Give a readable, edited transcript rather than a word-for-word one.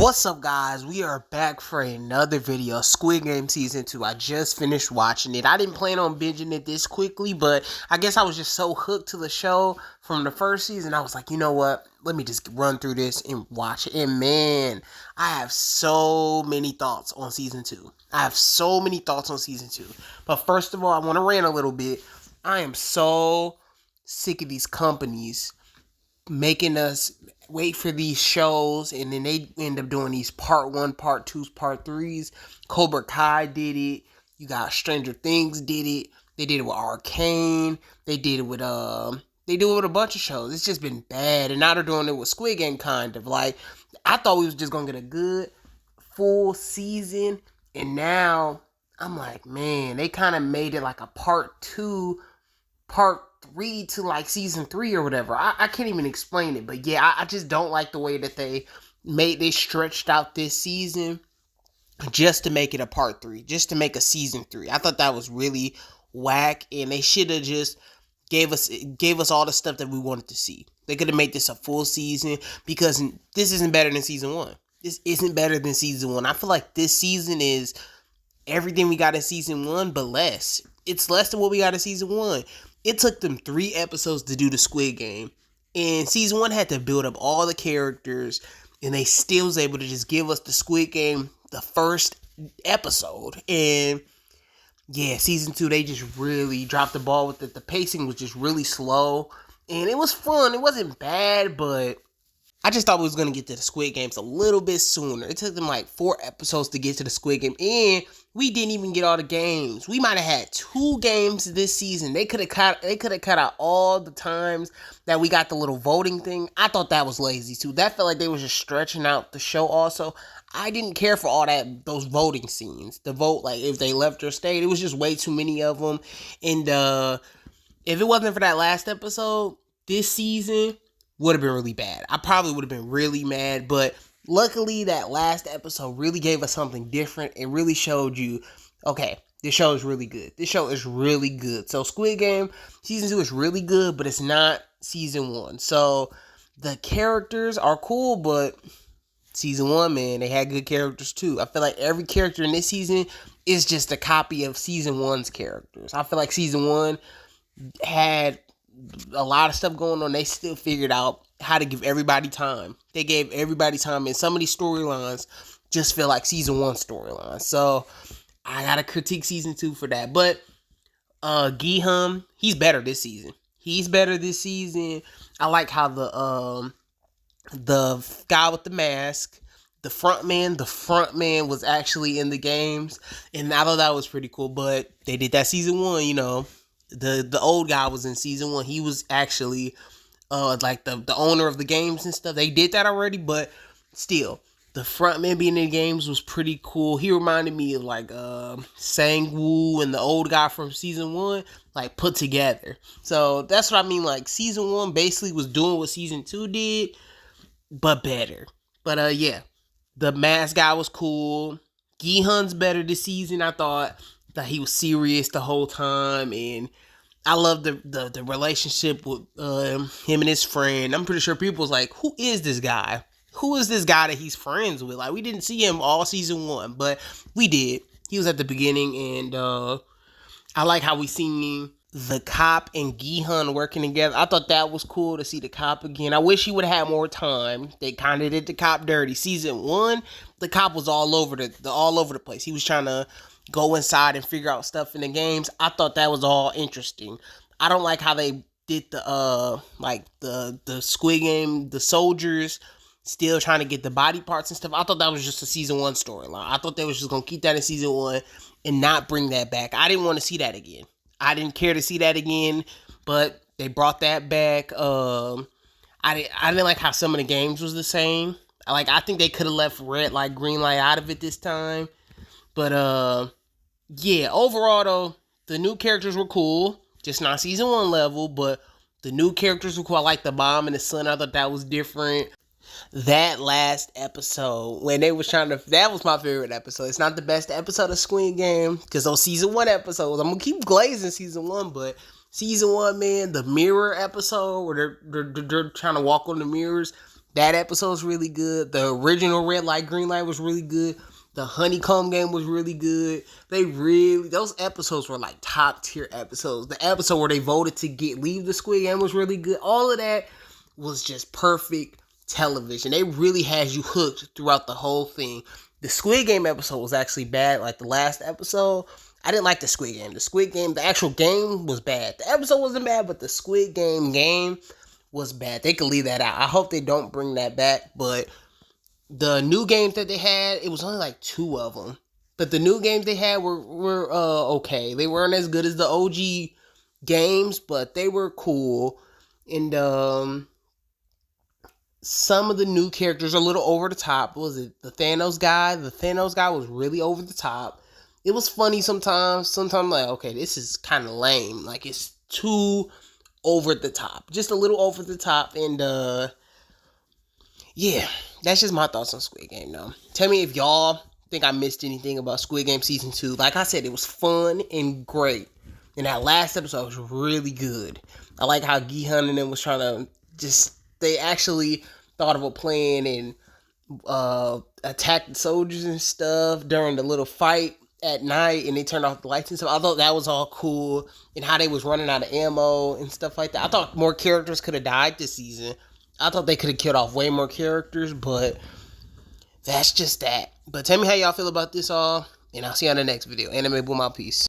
What's up, guys? We are back for another video, Squid Game Season 2. I just finished watching it. I didn't plan on binging it this quickly, but I guess I was just so hooked to the show from the first season. I was like, you know what? Let me just run through this and watch it. And man, I have so many thoughts on Season 2. But first of all, I want to rant a little bit. I am so sick of these companies making us wait for these shows, and then they end up doing these part 1, part 2s, part 3s. Cobra Kai did it. You got Stranger Things did it. They did it with Arcane. They did it with they do it with a bunch of shows. It's just been bad. And now they're doing it with Squid Game, kind of. Like, I thought we was just gonna get a good full season, and now I'm like, man, they kind of made it like a part 2, part 3 to like season 3 or whatever. I can't even explain it, but yeah, I just don't like the way that they stretched out this season just to make it a part 3, just to make a season 3. I thought that was really whack, and they should have just gave us all the stuff that we wanted to see. They could have made this a full season, because this isn't better than season 1. This isn't better than season 1. I feel like this season is everything we got in season 1, but less. It's less than what we got in season 1. It took them 3 episodes to do the Squid Game. And season 1 had to build up all the characters, and they still was able to just give us the Squid Game the first episode. And yeah, season 2, they just really dropped the ball with it. The pacing was just really slow. And it was fun. It wasn't bad, but I just thought we was going to get to the Squid Games a little bit sooner. It took them like 4 episodes to get to the Squid Game, and we didn't even get all the games. We might have had 2 games this season. They could have cut out all the times that we got the little voting thing. I thought that was lazy too. That felt like they was just stretching out the show also. I didn't care for all those voting scenes. The vote, like if they left or stayed, it was just way too many of them. And if it wasn't for that last episode, this season would have been really bad. I probably would have been really mad, but luckily that last episode really gave us something different. It really showed you, okay, this show is really good. This show is really good. So Squid Game season 2 is really good, but it's not season 1. So the characters are cool, but season 1, man, they had good characters too. I feel like every character in this season is just a copy of season 1's characters. I feel like season 1 had a lot of stuff going on. They still figured out how to give everybody time. They gave everybody time, and some of these storylines just feel like season 1 storylines. So I gotta critique season 2 for that. But Gi-hun, he's better this season. I like how the guy with the mask, the front man was actually in the games, and I thought that was pretty cool. But they did that season 1, you know. The old guy was in season 1. He was actually like the owner of the games and stuff. They did that already, but still, the front man being in the games was pretty cool. He reminded me of like Sang-woo and the old guy from season 1, like put together. So that's what I mean. Like season 1 basically was doing what season 2 did, but better. But yeah, the mask guy was cool. Gi-hun's better this season. I thought that he was serious the whole time, and I love the relationship with him and his friend. I'm pretty sure people was like, who is this guy? Who is this guy that he's friends with? Like, we didn't see him all season 1, but we did. He was at the beginning, and I like how we seen the cop and Gi-hun working together. I thought that was cool to see the cop again. I wish he would have had more time. They kind of did the cop dirty. Season 1, the cop was all over the place. He was trying to go inside and figure out stuff in the games. I thought that was all interesting. I don't like how they did the Squid Game, the soldiers still trying to get the body parts and stuff. I thought that was just a season 1 storyline. I thought they was just gonna keep that in season 1 and not bring that back. I didn't want to see that again. I didn't care to see that again, but they brought that back. I didn't like how some of the games was the same. I think they could have left red light, green light out of it this time. But yeah, overall though, the new characters were cool. Just not season 1 level, but the new characters were cool. I like the mom and the son. I thought that was different. That last episode, when they was that was my favorite episode. It's not the best episode of Squid Game, because those season 1 episodes, I'm going to keep glazing season 1, but season 1, man, the mirror episode, where they're trying to walk on the mirrors, That episode was really good. The original Red Light, Green Light was really good. The Honeycomb game was really good. Those episodes were like top tier episodes. The episode where they voted to leave the Squid Game was really good. All of that was just perfect television. They really had you hooked throughout the whole thing. The Squid Game episode was actually bad. Like the last episode, I didn't like the Squid Game. The actual game was bad. The episode wasn't bad, but the Squid Game was bad. They could leave that out. I hope they don't bring that back, but the new games that they had, it was only like 2 of them. But the new games they had were okay. They weren't as good as the OG games, but they were cool. And some of the new characters are a little over the top. What was it the Thanos guy? The Thanos guy was really over the top. It was funny sometimes. Sometimes like, okay, this is kind of lame. Like it's too over the top. Just a little over the top. And yeah, that's just my thoughts on Squid Game though. Tell me if y'all think I missed anything about Squid Game Season 2. Like I said, it was fun and great. And that last episode was really good. I like how Gi-hun and them was trying to they actually thought of a plan and attacked the soldiers and stuff during the little fight at night, and they turned off the lights and stuff. I thought that was all cool, and how they was running out of ammo and stuff like that. I thought more characters could have died this season. I thought they could have killed off way more characters, but that's just that. But tell me how y'all feel about this all, and I'll see you on the next video. Anime Boom out, peace.